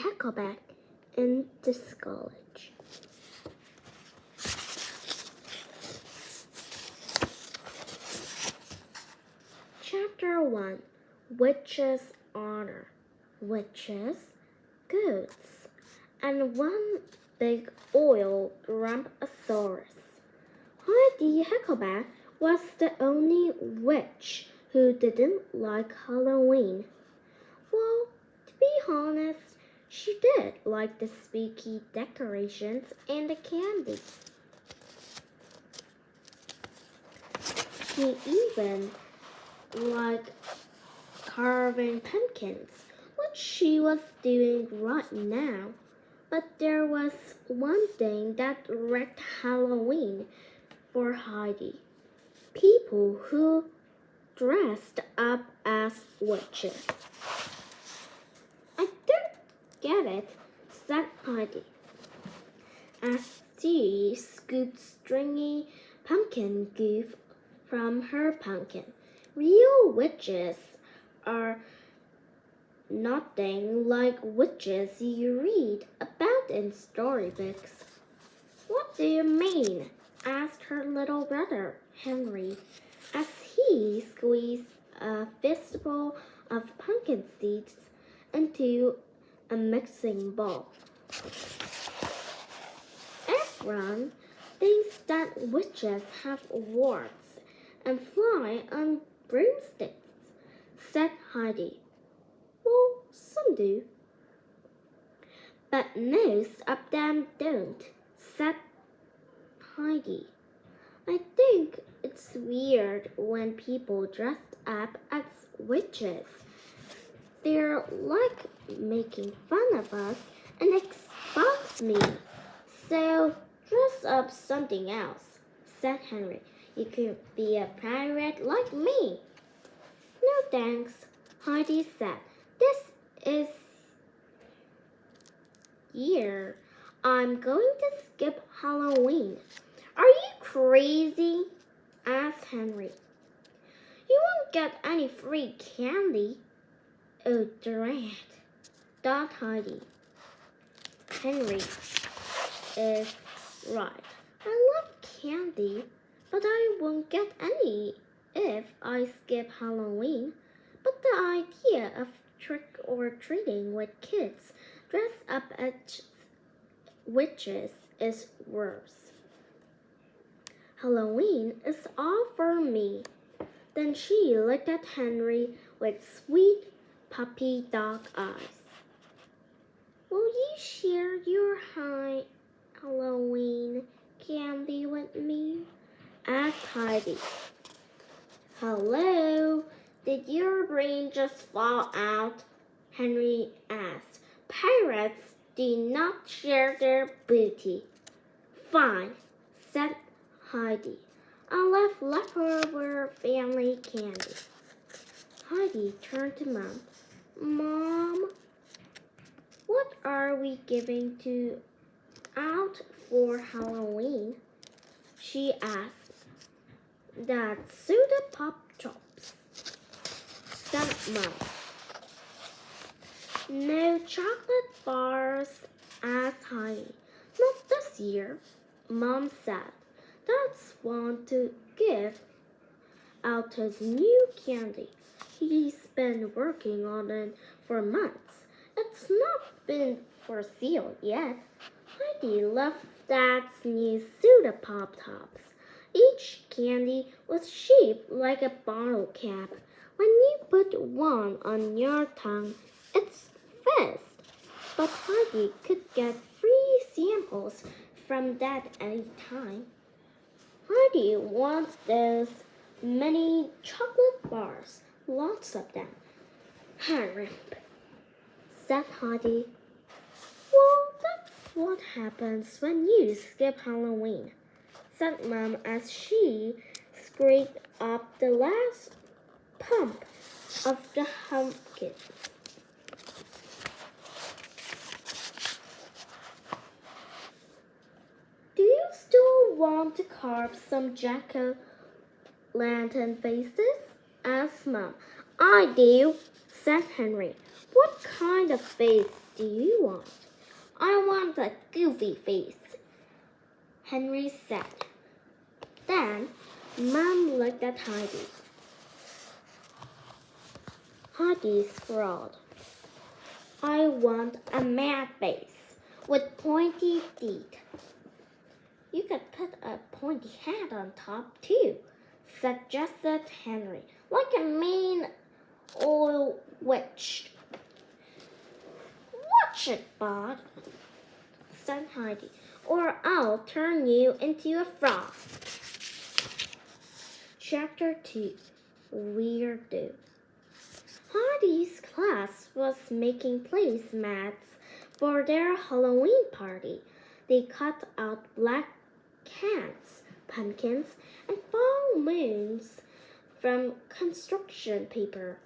Heckelbeck in this college. Chapter 1. Witches' Honor. Witches, goats, and one big oil Rampasaurus. Heidi Heckelbeck was the only witch who didn't like Halloween. Well, to be honest, she did like the spooky decorations and the candy. She even liked carving pumpkins, which she was doing right now. But there was one thing that wrecked Halloween for Heidi. People who dressed up as witches. I don't get it, said Heidi, as she scooped stringy pumpkin goof from her pumpkin. Real witches are nothing like witches you read about in storybooks. What do you mean? Asked her little brother, Henry, as he squeezed a fistful of pumpkin seeds into a mixing bowl. Everyone thinks that witches have warts and fly on broomsticks, said Heidi. Well, some do. But most of them don't, said Heidi. I think it's weird when people dress up as witches. They're like making fun of us and expose me. So dress up something else, said Henry. You could be a pirate like me. No thanks, Heidi said. This year I'm going to skip Halloween. Are you crazy? Asked Henry. You won't get any free candy. Oh, drat, thought Heidi. Henry is right. I love candy, but I won't get any if I skip Halloween. But the idea of trick-or-treating with kids dressed up as witches is worse. Halloween is all for me. Then she looked at Henry with sweet puppy dog eyes. Will you share your Halloween candy with me? Asked Heidi. Hello, did your brain just fall out? Henry asked. Pirates do not share their booty. Fine, said Heidi. I left leftover family candy. Heidi turned to Mom. Mom, what are we giving out for Halloween? She asked. That's soda pop chops, said Mom. No chocolate bars, asked Heidi. Not this year, Mom said. Dad's want to give out his new candy. He's been working on it for months. It's not been for sale yet. Heidi loved Dad's new soda pop tops. Each candy was shaped like a bottle cap. When you put one on your tongue, it's fizzed. But Heidi could get free samples from Dad any time. Heidi wants those many chocolate bars, lots of them. Hurry, said Heidi. Well, that's what happens when you skip Halloween, said Mom as she scraped up the last pump of the pumpkin. Do you still want to carve some jack-o'-lantern faces? Asked Mom. I do, said Henry. What kind of face do you want? I want a goofy face, Henry said. Then Mom looked at Heidi. Heidi scrawled, I want a mad face with pointy teeth. You could put a pointy hat on top too, suggested Henry, like a mean old witch. Watch it, Bob, said Heidi, or I'll turn you into a frog. Chapter 2, Weirdo. Heidi's class was making placemats for their Halloween party. They cut out black cats, pumpkins, and full moons from construction paper.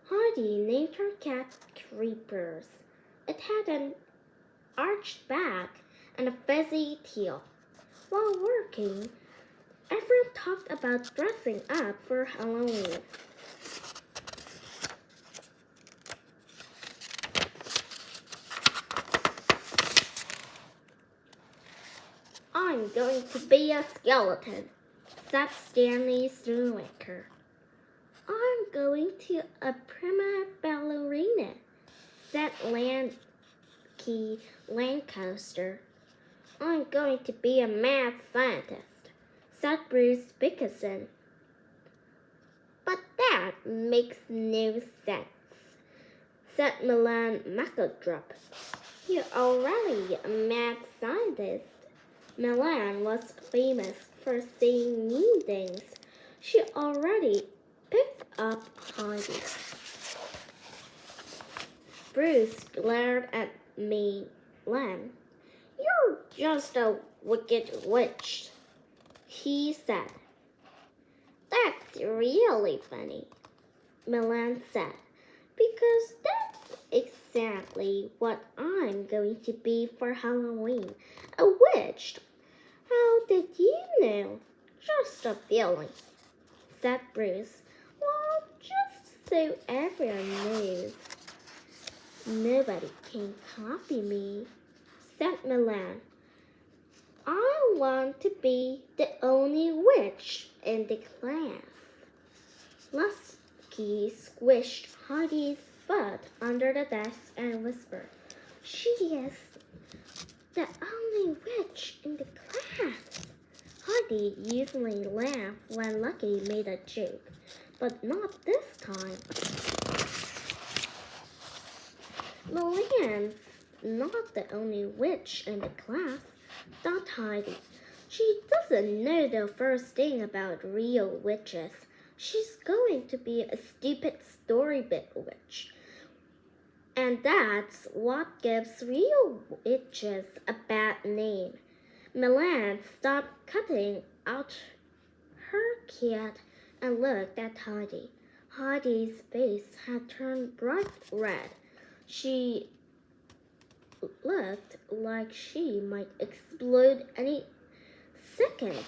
Heidi named her cat Creepers. It had an arched back and a fuzzy tail. While working, everyone talked about dressing up for Halloween. I'm going to be a skeleton, said Stanley Stromaker. I'm going to a prima ballerina, said Lanky Lancaster. I'm going to be a mad scientist, said Bruce Bickerson. But that makes no sense, said Milan McEldrup. You're already a mad scientist. Milan was famous for saying mean things. She already picked up Heidi. Bruce glared at Milan. You're just a wicked witch, he said. That's really funny, Milan said, because that's exactly what I'm going to be for Halloween, a witch. How did you know? Just a feeling, said Bruce. Well, just so everyone knows. Nobody can copy me, said Milan. I want to be the only witch in the class. Lusky squished Heidi's foot under the desk and whispered, She is the only witch in the class. Heidi usually laughed when Lucky made a joke, but not this time. Milan's not the only witch in the class, thought Heidi. She doesn't know the first thing about real witches. She's going to be a stupid storybook witch. And that's what gives real witches a bad name. Milan stopped cutting out her cat and looked at Heidi. Heidi's face had turned bright red. She looked like she might explode any second.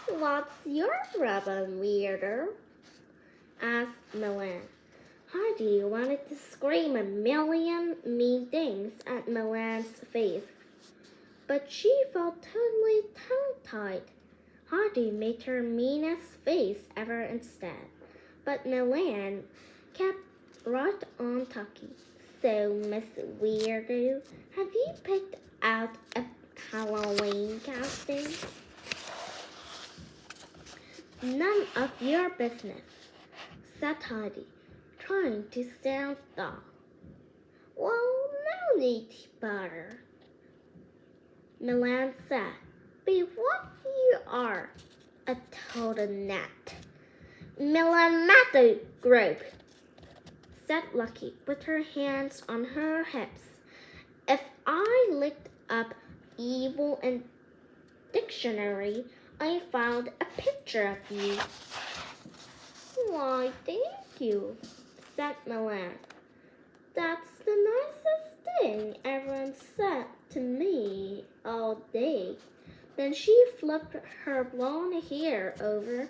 What's your problem, weirdo? Asked Milan. Heidi wanted to scream a million mean things at Milan's face, but she felt totally tongue-tied. Heidi made her meanest face ever instead, but Milan kept right on talking. So, Miss Weirdo, have you picked out a Halloween costume? None of your business, said Heidi, trying to sound dull. Well, no need to bother, Milan said. Be what you are, a total nut. Milan Matthew Group, said Lucky with her hands on her hips. If I looked up evil in dictionary, I found a picture of you. Why, thank you, said Milan. That's the nicest thing everyone said to me all day. Then she flipped her blonde hair over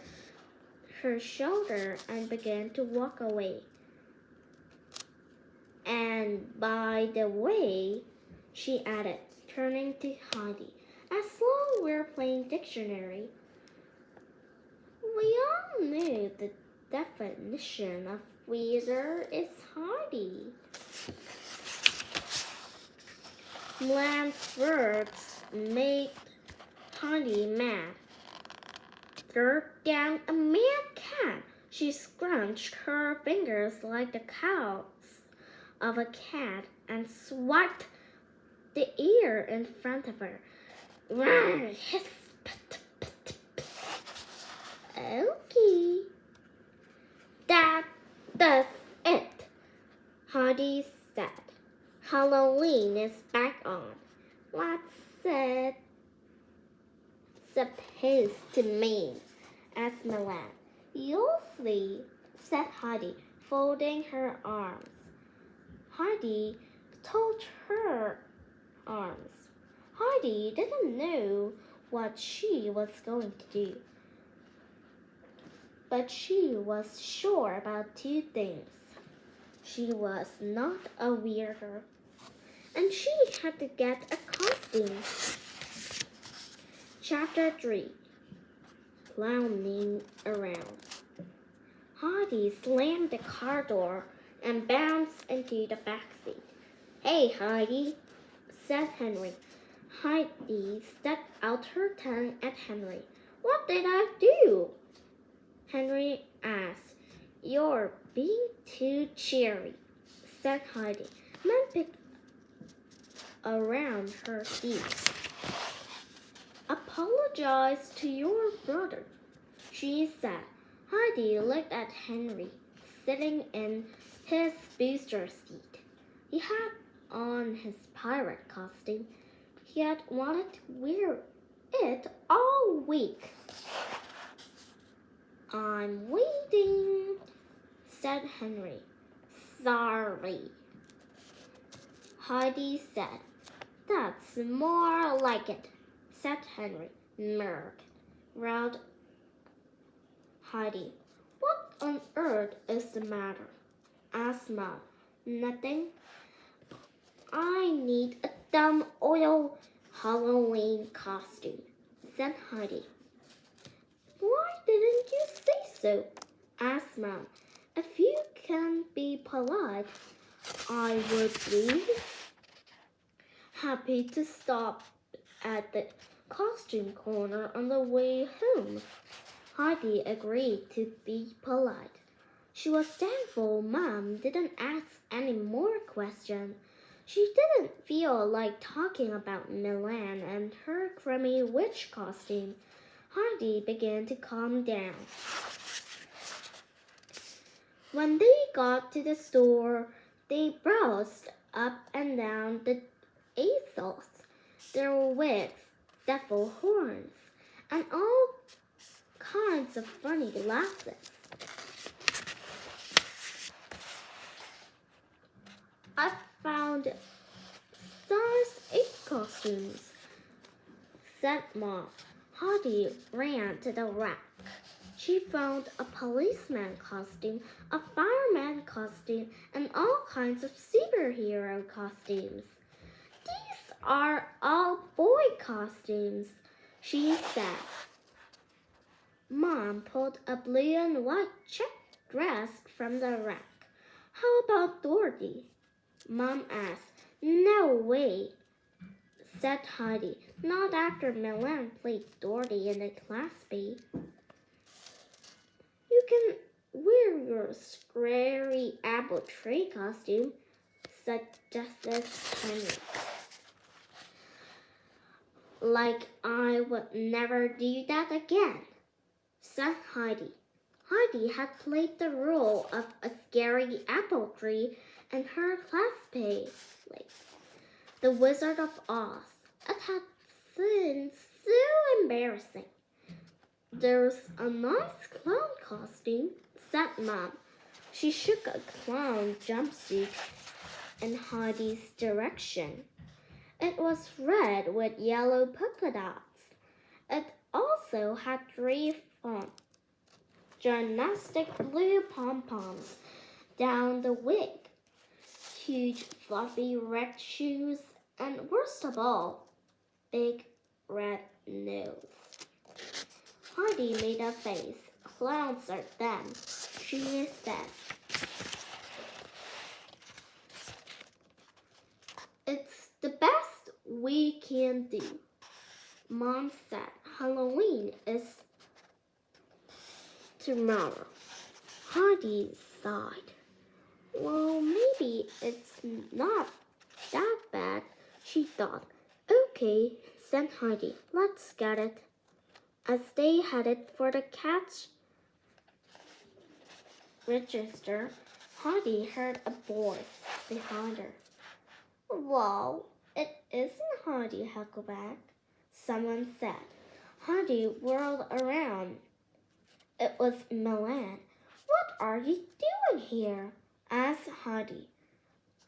her shoulder and began to walk away. And by the way, she added, turning to Heidi, as long we're playing dictionary, we all knew the definition of wizard is Heidi. Milan's words made Heidi mad. Third down a mad cat. She scrunched her fingers like the claws of a cat and swiped the air in front of her. Hiss. Okay. That does it, Heidi said. Halloween is back on. What's it supposed to mean? Asked Milan. You'll see, said Heidi, folding her arms. Heidi told her arms. Heidi didn't know what she was going to do, but she was sure about two things. She was not a weirdo, and she had to get a costume. Chapter 3. Clowning around. Heidi slammed the car door and bounced into the back seat. Hey, Heidi, said Henry. Heidi stuck out her tongue at Henry. What did I do? Henry asked. You're being too cheery, said Heidi. Then picked around her feet. Apologize to your brother, she said. Heidi looked at Henry, sitting in his booster seat. He had on his pirate costume. He had wanted to wear it all week. I'm waiting, said Henry. Sorry, Heidi said. That's more like it, said Henry. Merk, growled Heidi. What on earth is the matter? Asked Mom. Nothing. I need a dumb oil Halloween costume, said Heidi. Why didn't you say so? Asked Mom. If you can be polite, I would be happy to stop at the costume corner on the way home. Heidi agreed to be polite. She was thankful Mom didn't ask any more questions. She didn't feel like talking about Milan and her crummy witch costume. Heidi began to calm down. When they got to the store, they browsed up and down the aisles. There were wigs, devil horns, and all kinds of funny glasses. I found Star's 8 costumes, said Mom. Heidi ran to the rack. She found a policeman costume, a fireman costume, and all kinds of superhero costumes. These are all boy costumes, she said. Mom pulled a blue and white checked dress from the rack. How about Dorothy? Mom asked. No way, said Heidi. Not after Milan played Dorothy in the Class B. You can wear your scary apple tree costume, suggested Henry. Like I would never do that again, said Heidi. Heidi had played the role of a scary apple tree in her class play, The Wizard of Oz. It had seemed so embarrassing. There's a nice clown costume, said Mom. She shook a clown jumpsuit in Heidi's direction. It was red with yellow polka dots. It also had 3 gymnastic blue pom-poms down the wig. huge fluffy red shoes, and worst of all, big red nose. Heidi made a face. Clowns are them, she said. It's the best we can do, Mom said. Halloween is tomorrow. Heidi sighed. Well, maybe it's not that bad, she thought. Okay, said Heidi. Let's get it. As they headed for the cash register, Heidi heard a voice behind her. Well, it isn't Heidi Heckelbeck, someone said. Heidi whirled around. It was Milan. What are you doing here? Asked Heidi.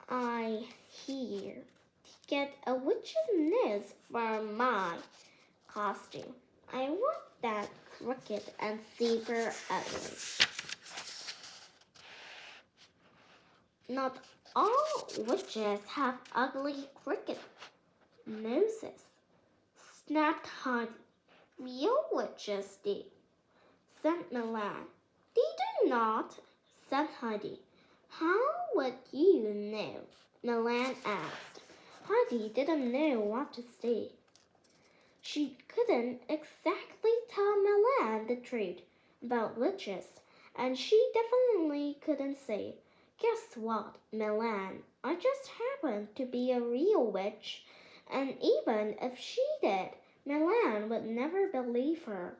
I here to get a witch's nose for my costume. I want that crooked and super ugly. Not all witches have ugly crooked noses, snapped Heidi. Real witches do, said Milan. They do not, said Heidi. How would you know? Milan asked. Heidi didn't know what to say. She couldn't exactly tell Milan the truth about witches, and she definitely couldn't say, guess what, Milan? I just happen to be a real witch, and even if she did, Milan would never believe her.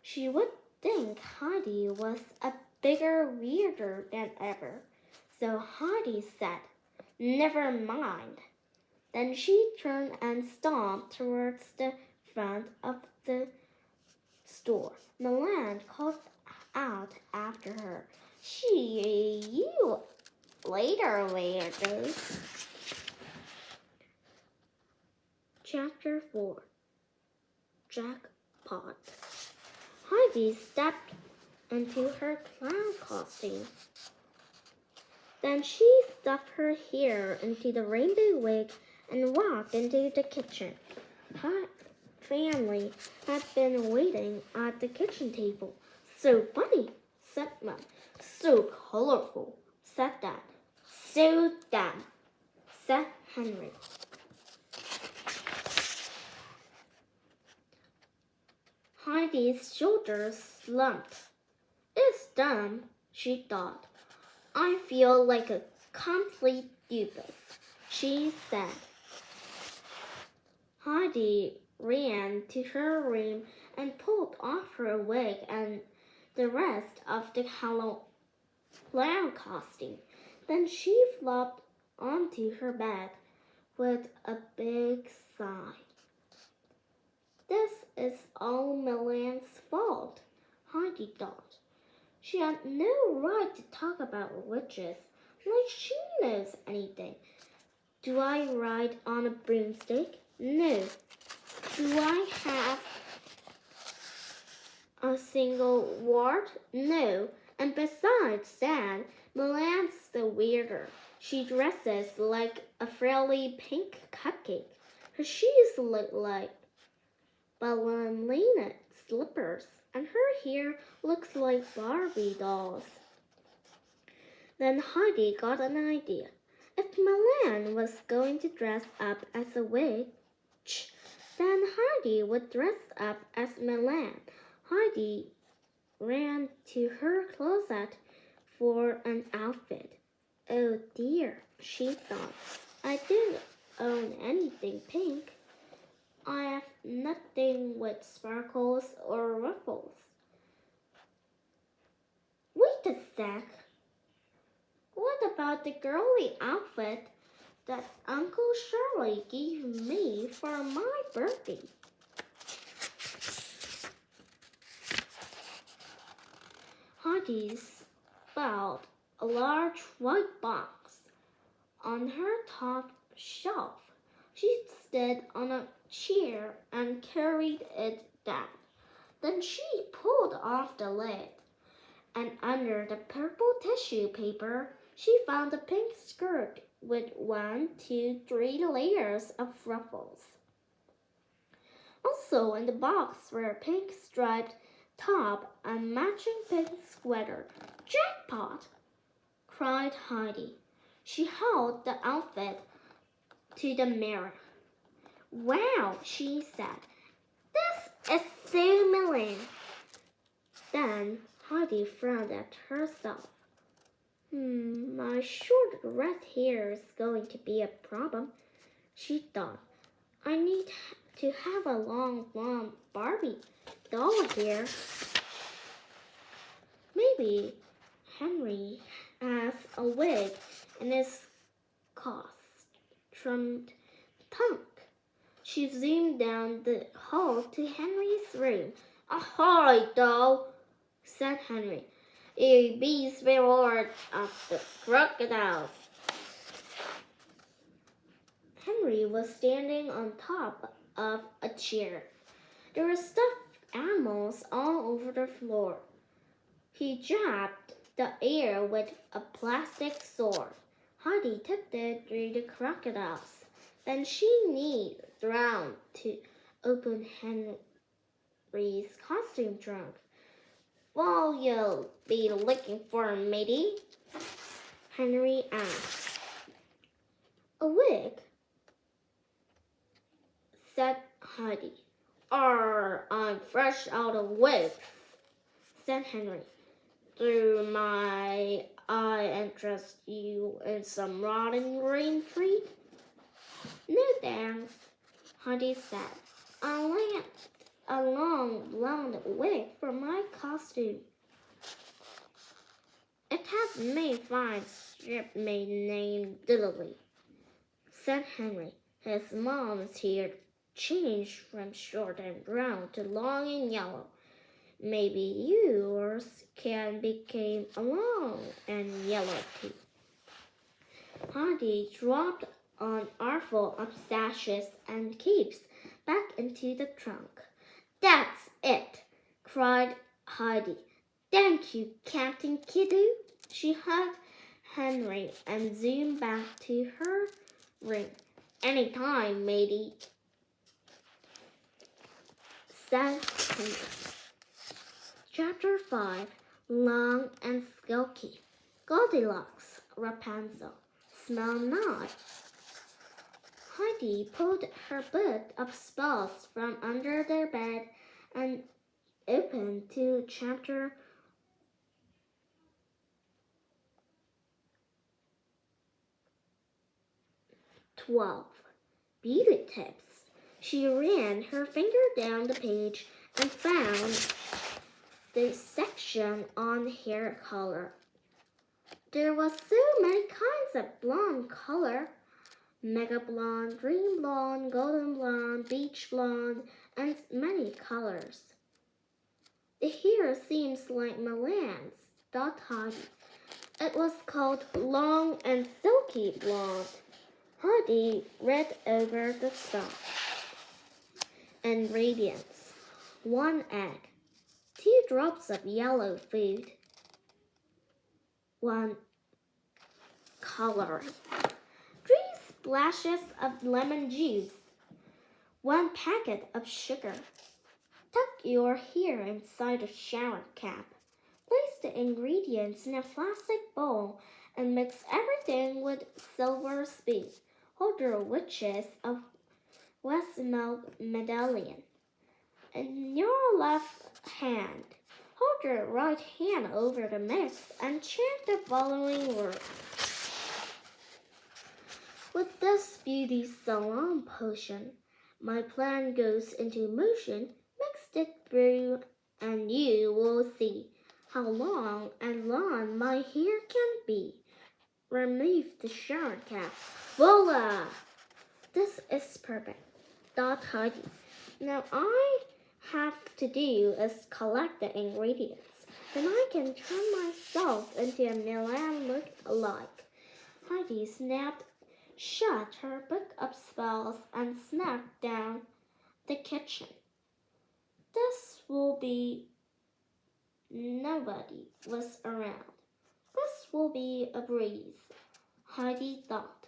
She would think Heidi was a bigger weirder than ever. So Heidi said, never mind. Then she turned and stomped towards the front of the store. Milan called out after her, see you later, weirdo. Chapter 4. Jackpot. Heidi stepped into her clown costume. Then she stuffed her hair into the rainbow wig and walked into the kitchen. Her family had been waiting at the kitchen table. So funny, said Mom. So colorful, said Dad. So dumb, said Henry. Heidi's shoulders slumped. It's dumb, she thought. I feel like a complete doofus, she said. Heidi ran to her room and pulled off her wig and the rest of the clown costume. Then she flopped onto her bed with a big sigh. This is all Milan's fault, Heidi thought. She had no right to talk about witches, like she knows anything. Do I ride on a broomstick? No. Do I have a single wart? No. And besides that, Milan's the weirder. She dresses like a frilly pink cupcake. Her shoes look like ballerina slippers, and her hair looks like Barbie dolls. Then Heidi got an idea. If Milan was going to dress up as a witch, then Heidi would dress up as Milan. Heidi ran to her closet for an outfit. Oh dear, she thought. I didn't own anything pink. I have nothing with sparkles or ruffles. Wait a sec. What about the girly outfit that Uncle Shirley gave me for my birthday? Heidi spelled a large white box on her top shelf. She stood on a chair and carried it down. Then she pulled off the lid, and under the purple tissue paper, she found a pink skirt with 1, 2, 3 layers of ruffles. Also in the box were a pink striped top and matching pink sweater. Jackpot! Cried Heidi. She held the outfit to the mirror. Wow, she said. This is so milling. Then Heidi frowned at herself. My short red hair is going to be a problem, she thought. I need to have a long blonde Barbie doll hair. Maybe Henry has a wig in his costumed trunk. She zoomed down the hall to Henry's room. Ahoy, doll, said Henry. You beast reward of the crocodiles. Henry was standing on top of a chair. There were stuffed animals all over the floor. He jabbed the air with a plastic sword. Heidi tiptoed through the crocodiles. Then she kneeled down to open Henry's costume trunk. What'll you be looking for, matey? Henry asked. A wig, said Heidi. I'm fresh out of wigs, said Henry. Do I interest you in some rotting green tree? No thanks, Heidi said. I want a long blonde wig for my costume. It has made fine shipmate named Diddley, said Henry. His mom's hair changed from short and brown to long and yellow. Maybe yours can become long and yellow too. Heidi dropped an armful of sashes and capes back into the trunk. That's it, cried Heidi. Thank you, Captain Kiddo. She hugged Henry and zoomed back to her room. Anytime, matey, said Henry. Chapter 5, Long and Silky. Goldilocks, Rapunzel, smell not. Heidi pulled her book of spells from under their bed and opened to chapter 12. Beauty tips. She ran her finger down the page and found the section on hair color. There was so many kinds of blonde color. Mega blonde, dream blonde, golden blonde, beach blonde, and many colors. The hair seems like Milan's, thought Heidi. It was called long and silky blonde. Heidi read over the stuff. Ingredients: 1 egg, 2 drops of yellow food, 1 coloring, 3 splashes of lemon juice, 1 packet of sugar. Tuck your hair inside a shower cap. Place the ingredients in a plastic bowl and mix everything with silver spoon. Hold your witches of West milk medallion in your left hand. Hold your right hand over the mix and chant the following words. With this beauty salon potion, my plan goes into motion. Mix it through and you will see how long and long my hair can be. Remove the shower cap. Voila! This is perfect, thought Heidi. Now I have to do is collect the ingredients. Then I can turn myself into a Milan look-alike. Heidi snapped shut her book of spells and snapped down the kitchen. This will be nobody was around. This will be a breeze, Heidi thought.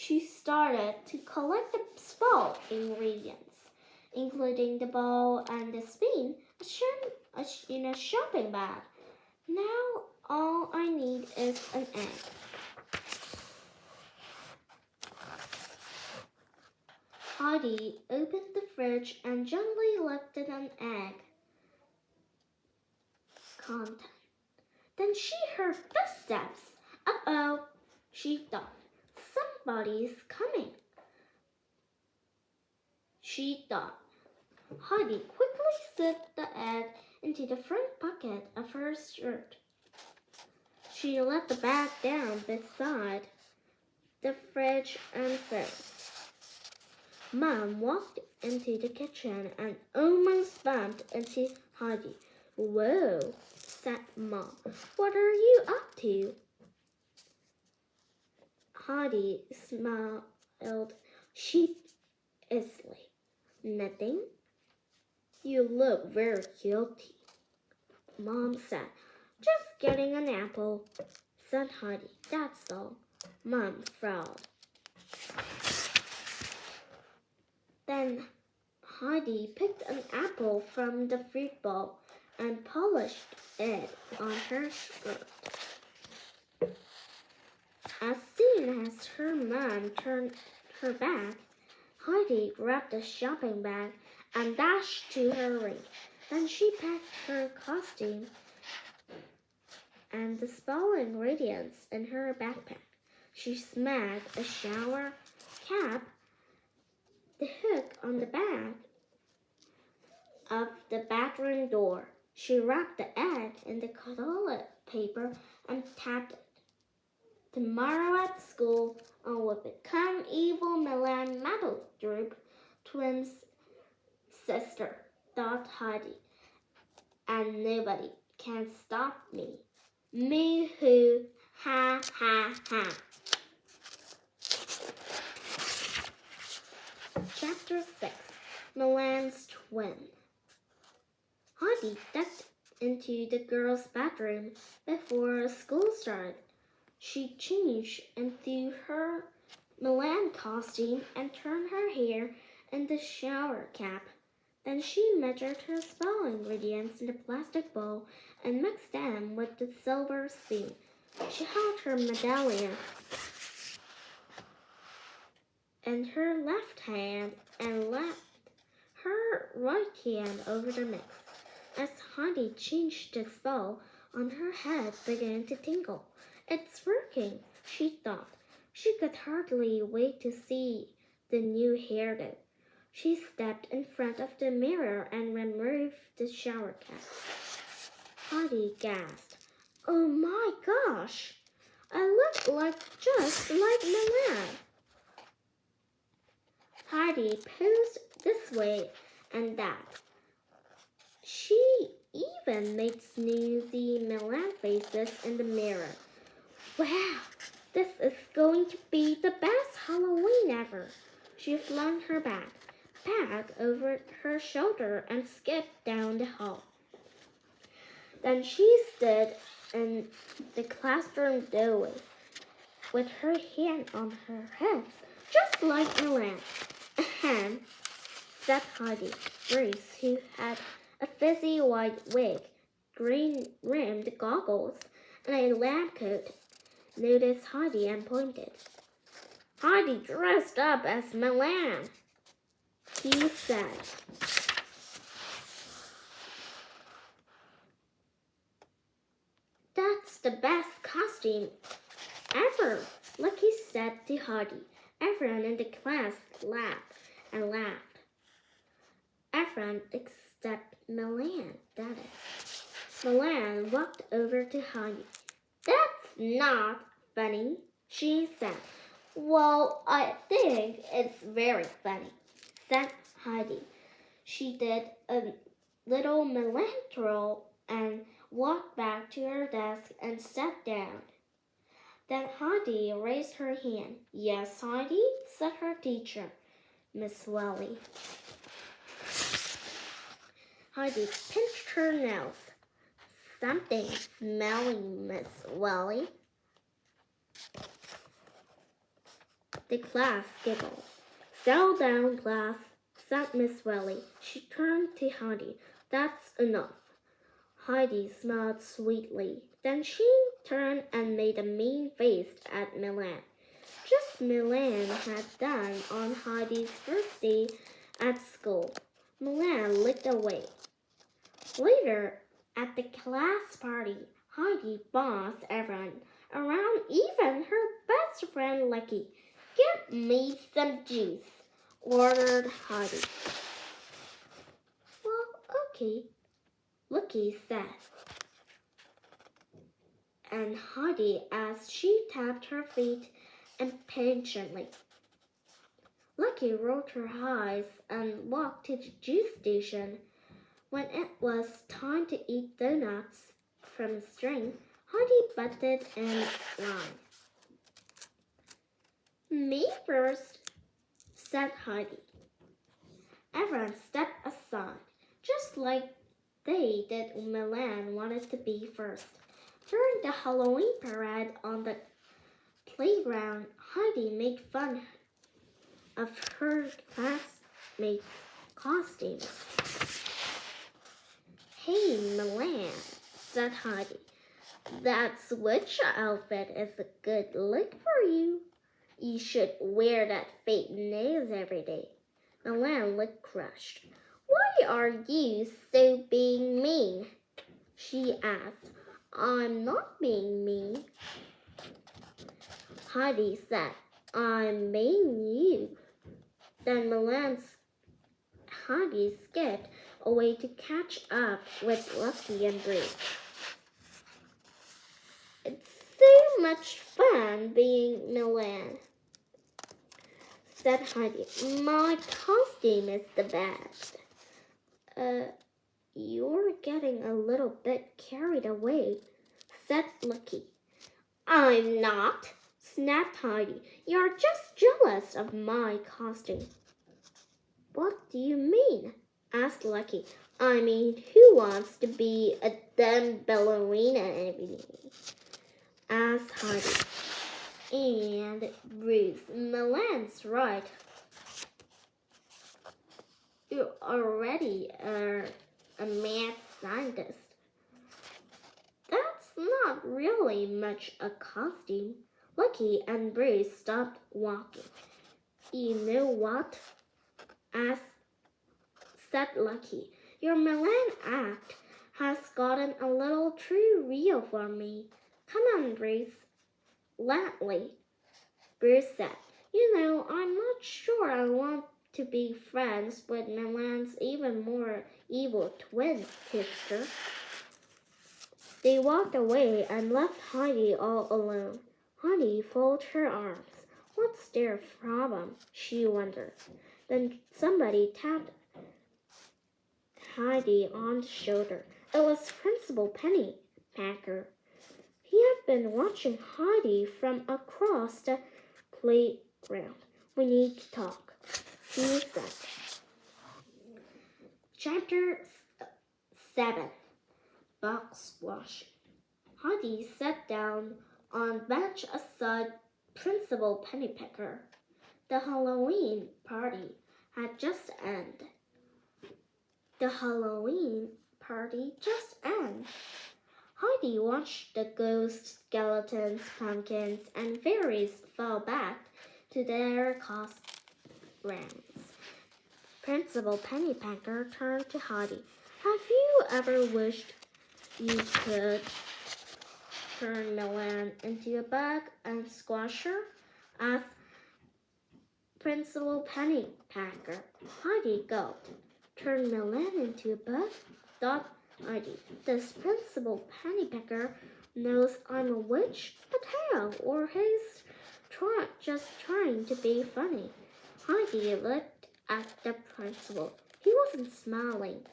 She started to collect the spa ingredients, including the ball and the spoon, in a shopping bag. Now all I need is an egg. Heidi opened the fridge and gently lifted an egg. Content. Then she heard footsteps. Uh-oh, she thought. Somebody's coming. She thought. Heidi quickly slipped the egg into the front pocket of her shirt. She let the bag down beside the fridge and froze. Mom walked into the kitchen and almost bumped into Heidi. Whoa, said Mom. What are you up to? Heidi smiled sheepishly. Nothing. You look very guilty, Mom said. Just getting an apple, said Heidi. That's all. Mom frowned. Then Heidi picked an apple from the fruit bowl and polished it on her skirt. As soon as her mom turned her back, Heidi grabbed the shopping bag and dashed to her room. Then she packed her costume and the spa ingredients in her backpack. She smacked a shower cap, the hook on the back of the bathroom door. She wrapped the egg in the toilet paper and tapped it. Tomorrow at school, I will become evil Milan Metal Group twins sister, thought Heidi, and nobody can stop me. Moo-hoo, ha ha ha. Chapter 6, Milan's Twin. Heidi ducked into the girls' bathroom before school started. She changed into her Milan costume and turned her hair in the shower cap. Then she measured her spa ingredients in the plastic bowl and mixed them with the silver spoon. She held her medallion in her left hand and left her right hand over the mix. As Heidi changed the spa on her head began to tingle. It's working, she thought. She could hardly wait to see the new hairdo. She stepped in front of the mirror and removed the shower cap. Heidi gasped. Oh my gosh! I look just like Milan. Heidi posed this way and that. She even made snoozy Milan faces in the mirror. Wow, this is going to be the best Halloween ever. She flung her bag over her shoulder and skipped down the hall. Then she stood in the classroom doorway with her hand on her head, just like Milan. Ahem, said Heidi. Grace, who had a fizzy white wig, green-rimmed goggles, and a lab coat, noticed Heidi and pointed. Heidi dressed up as Milan, he said. That's the best costume ever, Lucky said to Heidi. Everyone in the class laughed and laughed. Everyone except Milan, that is. Milan walked over to Heidi. That's not funny, she said. Well, I think it's very funny, said Heidi. She did a little Milan twirl and walked back to her desk and sat down. Then Heidi raised her hand. Yes, Heidi, said her teacher, Miss Welly. Heidi pinched her nose. Something smelly, Miss Welly. The class giggled. "Settle down, class," said Miss Welly. She turned to Heidi. "That's enough." Heidi smiled sweetly. Then she turned and made a mean face at Milan, just Milan had done on Heidi's first day at school. Milan looked away. Later, at the class party, Heidi bossed everyone around, even her best friend Lucky. "Give me some juice," ordered Heidi. "Well, okay," Lucky said. And Heidi, as she tapped her feet impatiently. Lucky rolled her eyes and walked to the juice station. When it was time to eat donuts from a string, Heidi butted in line. "Me first," said Heidi. Everyone stepped aside, just like they did when Milan wanted to be first. During the Halloween parade on the playground, Heidi made fun of her classmates' costumes. "Hey, Milan," said Heidi, "that switch outfit is a good look for you. You should wear that fake nails every day." Milan looked crushed. "Why are you so being mean?" she asked. "I'm not being mean," Heidi said. "I'm being you." Then Heidi skipped away to catch up with Lucky and Bruce. "It's so much fun being Milan," said Heidi. "My costume is the best." You're getting a little bit carried away," said Lucky. "I'm not," snapped Heidi. "You're just jealous of my costume." "What do you mean?" asked Lucky. "I mean, who wants to be a dumb ballerina every day?" asked Heidi. And Bruce, Milan's right. You already are a mad scientist. That's not really much a costume. Lucky and Bruce stopped walking. "You know what?" said Lucky. "Your Milan act has gotten a little too real for me." "Come on, Bruce." "Gladly," Bruce said. "You know, I'm not sure I want to be friends with Milan's even more evil twin sister." They walked away and left Heidi all alone. Heidi folded her arms. What's their problem? She wondered. Then somebody tapped Heidi on the shoulder. It was Principal Pennypacker. He had been watching Heidi from across the playground. "We need to talk," he said. Chapter 7. Box washing. Heidi sat down on a bench aside Principal Pennypacker. The Halloween party had just ended. Heidi watched the ghosts, skeletons, pumpkins, and fairies fall back to their grounds. Principal Pennypacker turned to Heidi. "Have you ever wished you could turn Milan into a bug and squash her?" asked Principal Pennypacker. Heidi gulped. "Turn Milan into a bug?" thought Heidi. "This Principal Pennypacker knows I'm a witch? But how? Or he's just trying to be funny." Heidi looked at the principal. He wasn't smiling.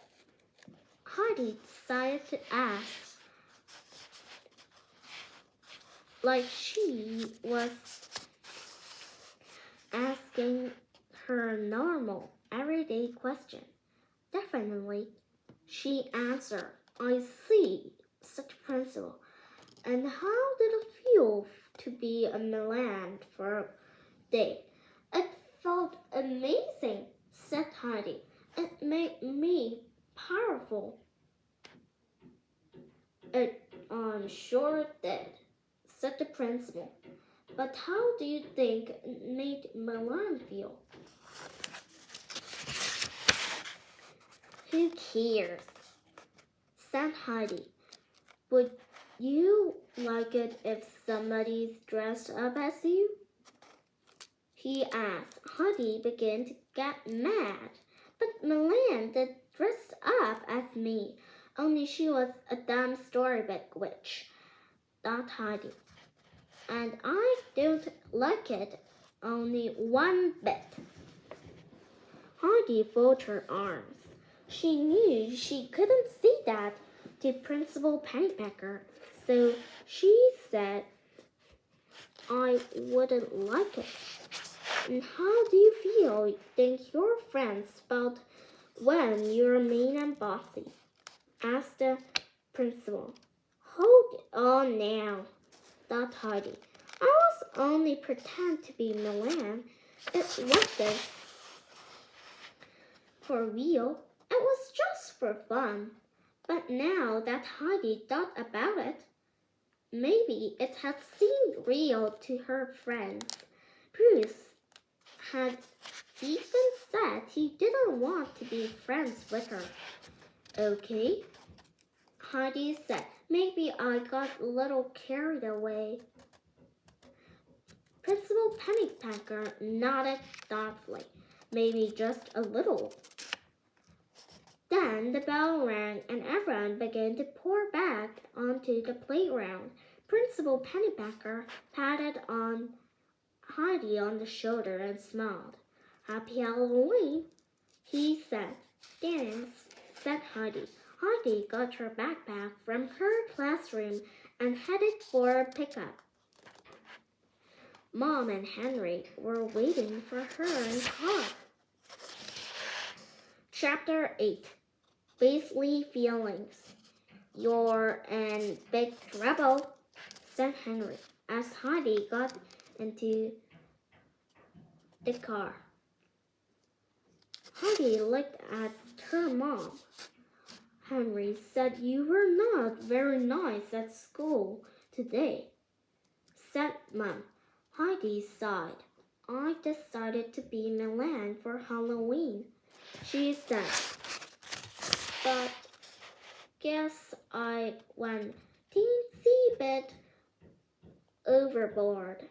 Heidi decided to ask like she was asking her normal, everyday question. "Definitely," she answered. "I see," said the principal. "And how did it feel to be a Milan for a day?" amazing, said Heidi. It made me powerful. I'm sure it did, said the principal. But how do you think it made Milan feel? Who cares? Said Heidi. Would you like it if somebody's dressed up as you? He asked. Heidi began to get mad. But Milan did dress up as me, only she was a dumb storybook witch, thought Heidi. And I don't like it only one bit. Heidi folded her arms. She knew she couldn't say that to Principal Pennypacker, so she said, I wouldn't like it. And how do you think your friends felt when you're mean and bossy? Asked the principal. Hold on now, thought Heidi. I was only pretend to be Milan. It wasn't for real. It was just for fun. But now that Heidi thought about it, maybe it had seemed real to her friends. Bruce had even said he didn't want to be friends with her. Okay, Heidi said. Maybe I got a little carried away. Principal Pennypacker nodded thoughtfully. Maybe just a little. Then the bell rang and everyone began to pour back onto the playground. Principal Pennypacker patted on Heidi on the shoulder and smiled. Happy Halloween, he said. Thanks, said Heidi. Heidi got her backpack from her classroom and headed for pickup. Mom and Henry were waiting for her in the car. Chapter 8. Beastly Feelings. You're in big trouble, said Henry as Heidi got into the car. Heidi looked at her mom. Henry said you were not very nice at school today, said Mom. Heidi sighed. I decided to be Milan for Halloween, she said. But guess I went teensy bit overboard.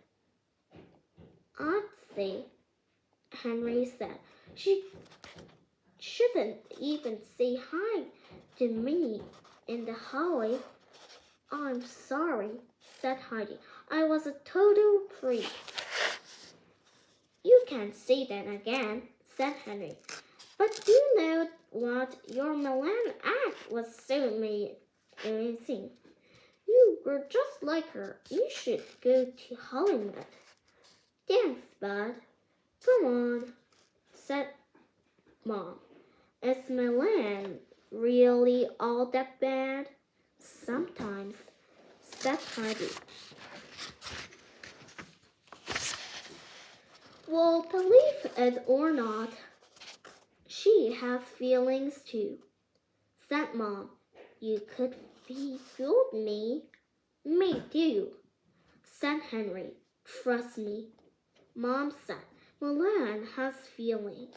I'd say, Henry said. She shouldn't even say hi to me in the hallway. I'm sorry, said Heidi. I was a total freak. You can't say that again, said Henry. But you know what? Your Milan act was so amazing. You were just like her. You should go to Hollywood. Thanks, Bud. Come on, said Mom. Is Milan really all that bad? Sometimes, said Heidi. Well, believe it or not, she has feelings too, said Mom. You could be fooled me. Me too, said Henry. Trust me, Mom said. Milan has feelings.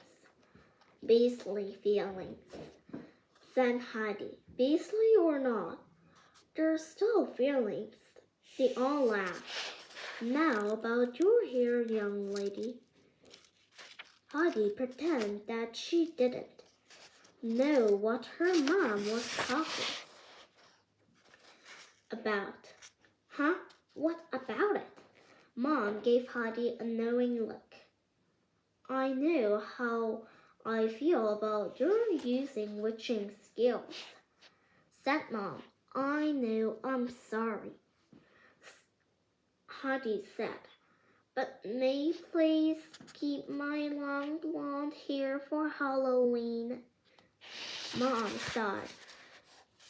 Beastly feelings, said Heidi. Beastly or not, they're still feelings. They all laughed. Now about your hair, young lady. Heidi pretended that she didn't know what her mom was talking about. Huh? What about it? Mom gave Heidi a knowing look. I know how I feel about your using witching skills, said Mom. I know, I'm sorry, Heidi said. But may you please keep my long blonde hair for Halloween? Mom sighed.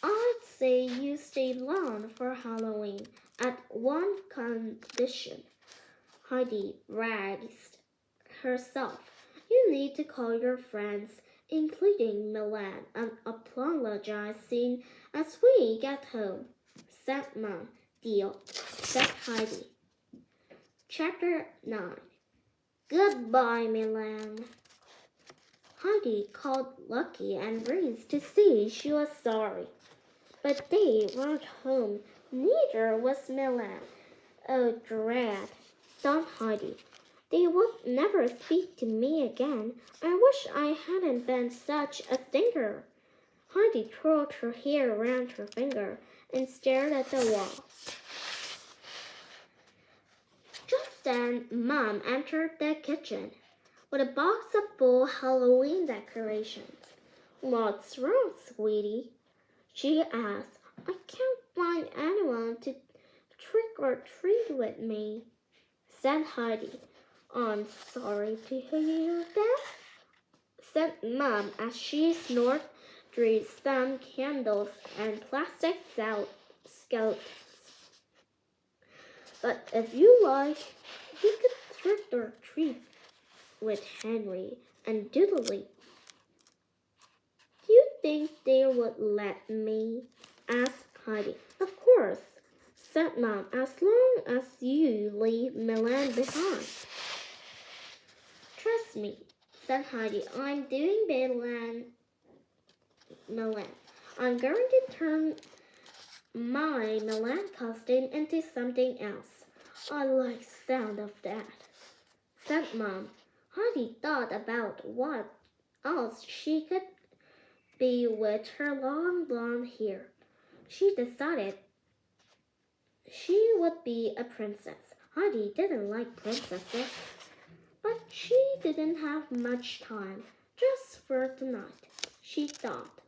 I'd say you stay blonde for Halloween at one condition. Heidi raised herself. You need to call your friends, including Milan, and apologize soon as we get home, said Mom. Deal, said Heidi. Chapter 9. Goodbye, Milan. Heidi called Lucky and Reese to see she was sorry. But they weren't home. Neither was Milan. Oh, dread, thought Heidi. They would never speak to me again. I wish I hadn't been such a stinker. Heidi twirled her hair around her finger and stared at the wall. Just then, Mom entered the kitchen with a box of full Halloween decorations. What's wrong, sweetie? She asked. I can't find anyone to trick or treat with me, said Heidi. I'm sorry to hear that, said Mom as she snorted through some candles and plastic skeletons. But if you like, you could trick or treat with Henry and Doodly. Do you think they would let me? Asked Heidi. Of course, said Mom, as long as you leave Milan behind. Trust me, said Heidi. I'm doing Milan. I'm going to turn my Milan costume into something else. I like the sound of that, said Mom. Heidi thought about what else she could be with her long blonde hair. She decided she would be a princess. Heidi didn't like princesses, but she didn't have much time just for tonight, she thought.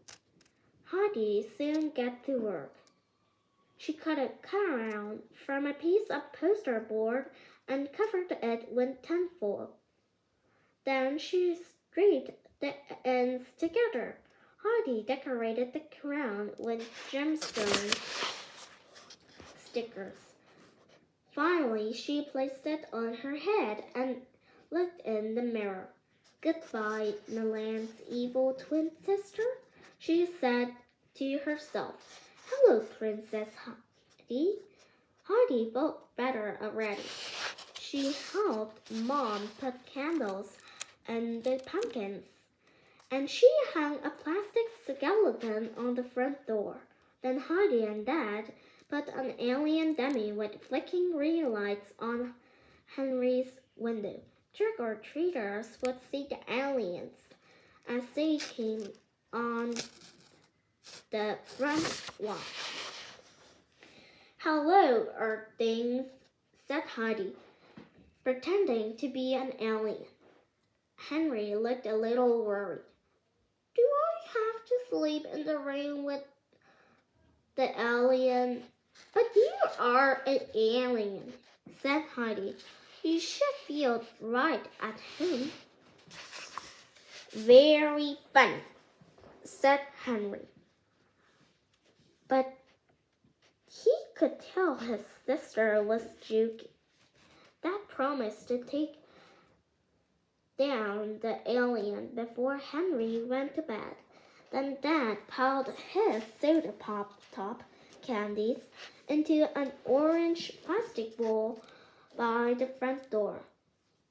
Heidi soon get to work. She cut a cutout from a piece of poster board and covered it with tinfoil. Then she stitched the ends together. Heidi decorated the crown with gemstone stickers. Finally, she placed it on her head and looked in the mirror. Goodbye, Milan's evil twin sister, she said to herself. Hello, Princess Heidi. Heidi felt better already. She helped Mom put candles in the pumpkins, and she hung a plastic skeleton on the front door. Then Heidi and Dad put an alien dummy with flicking green lights on Henry's window. Trick-or-treaters would see the aliens as they came on the front lawn. Hello, Earthlings, said Heidi, pretending to be an alien. Henry looked a little worried. Do I have to sleep in the room with the alien? But you are an alien, said Heidi. You should feel right at home. Very funny, said Henry. But he could tell his sister was joking. Dad promised to take down the alien before Henry went to bed. Then Dad piled his soda pop top candies into an orange plastic bowl by the front door.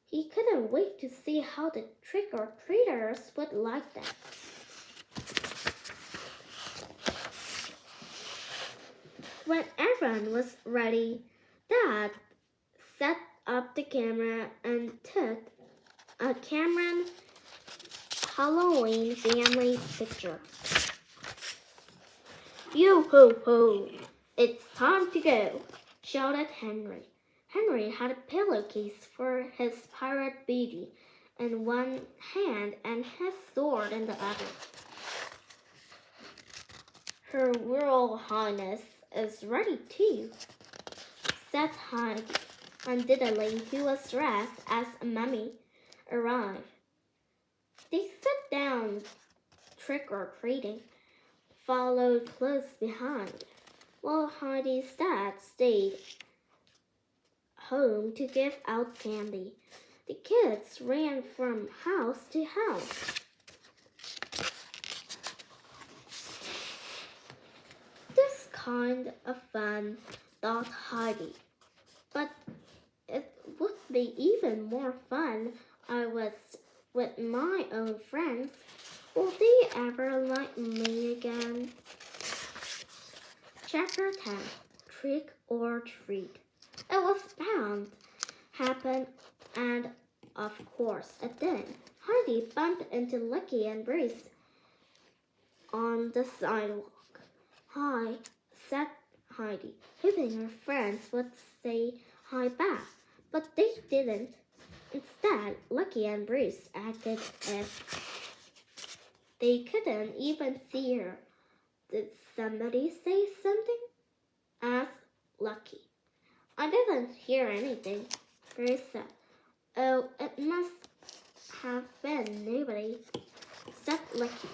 He couldn't wait to see how the trick-or-treaters would like them. When everyone was ready, Dad set up the camera and took a Cameron Halloween family picture. Yo-ho-ho! It's time to go, shouted Henry. Henry had a pillowcase for his pirate booty in one hand and his sword in the other. Her Royal Highness is ready too, said Heid, and Diddley, who was dressed as a mummy, arrived. They sat down trick-or-treating, followed close behind, while Heidi's dad stayed home to give out candy. The kids ran from house to house. This kind of fun, thought Heidi. But it would be even more fun I was with my own friends. Will they ever like me again? Chapter 10. Trick or Treat. It was bound to happen, and of course it did. Heidi bumped into Lucky and Bruce on the sidewalk. "Hi," said Heidi, hoping her friends would say hi back, but they didn't. Instead, Lucky and Bruce acted as they couldn't even see her. "Did somebody say something?" asked Lucky. "I didn't hear anything," Bruce said. "Oh, it must have been nobody," said Lucky.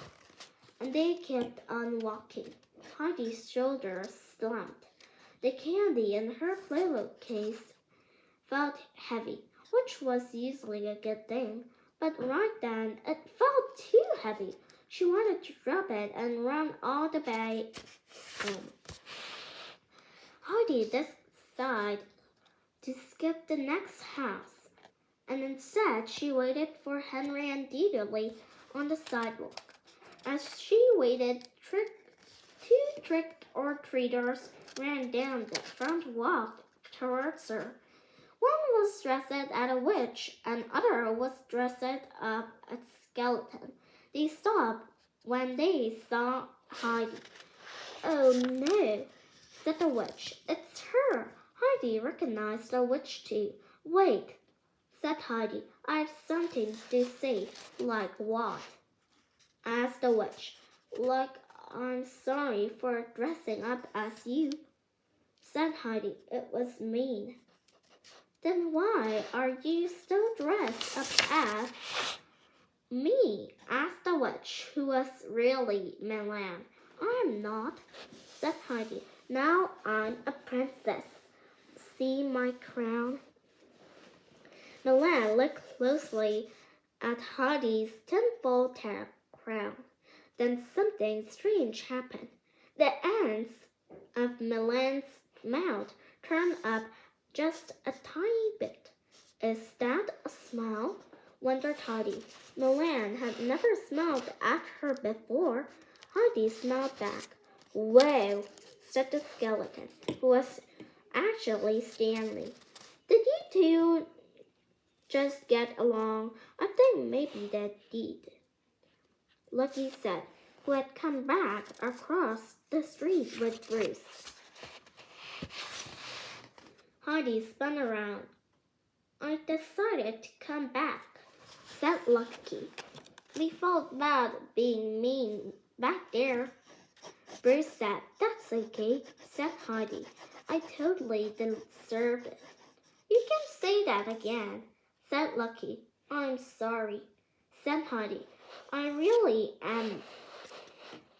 And they kept on walking. Heidi's shoulders slumped. The candy in her pillowcase felt heavy, which was usually a good thing. But right then, it felt too heavy. She wanted to drop it and run all the way home. Heidi decided to skip the next house, and instead she waited for Henry and Dudley on the sidewalk. As she waited, two trick-or-treaters ran down the front walk towards her. One was dressed as a witch, and other was dressed up as a skeleton. They stopped when they saw Heidi. "Oh no," said the witch. "It's her." Heidi recognized the witch too. "Wait," said Heidi. "I have something to say." "Like what?" asked the witch. "Like I'm sorry for dressing up as you," said Heidi. "It was mean." "Then why are you still dressed up as me?" asked the witch, who was really Milan. "I'm not," said Heidi. "Now I'm a princess. See my crown?" Milan looked closely at Heidi's tenfold crown. Then something strange happened. The ends of Milan's mouth turned up just a tiny bit. "Is that a smile?" wondered Heidi. Milan had never smiled at her before. Heidi smiled back. "Well," said the skeleton, who was actually Stanley. "Did you two just get along? I think maybe they did," Lucky said, who had come back across the street with Bruce. Heidi spun around. "I decided to come back," said Lucky. "We felt bad being mean back there." Bruce said, "That's okay," said Heidi. "I totally deserved it." "You can say that again," said Lucky. "I'm sorry," said Heidi. "I really am."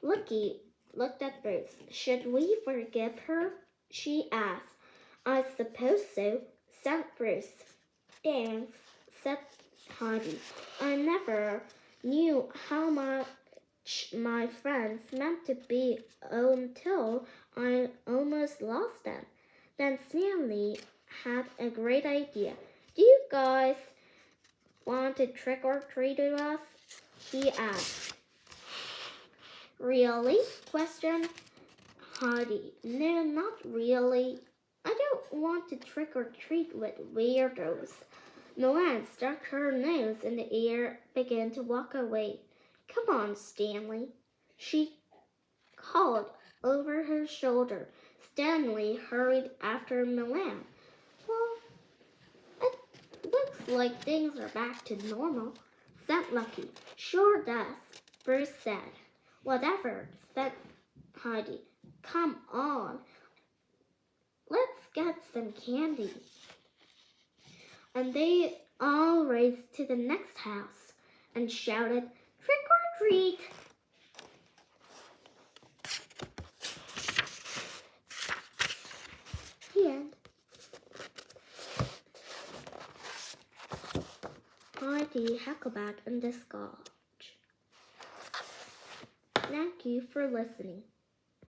Lucky looked at Bruce. "Should we forgive her?" she asked. "I suppose so," said Bruce. "Thanks," said Heidi. "I never knew how much my friends meant to be until I almost lost them." Then Stanley had a great idea. "Do you guys want to trick or treat with us?" he asked. "Really?" questioned Heidi. "No, not really. I don't want to trick or treat with weirdos." Milan stuck her nose in the air and began to walk away. "Come on, Stanley," she called over her shoulder. Stanley hurried after Milan. "Well, it looks like things are back to normal," said Lucky. "Sure does," Bruce said. "Whatever," said Heidi. "Come on. Let's get some candy." And they all raced to the next house and shouted, "Trick or treat!" The end. Heidi, Heckelbeck, and Discotch. Thank you for listening.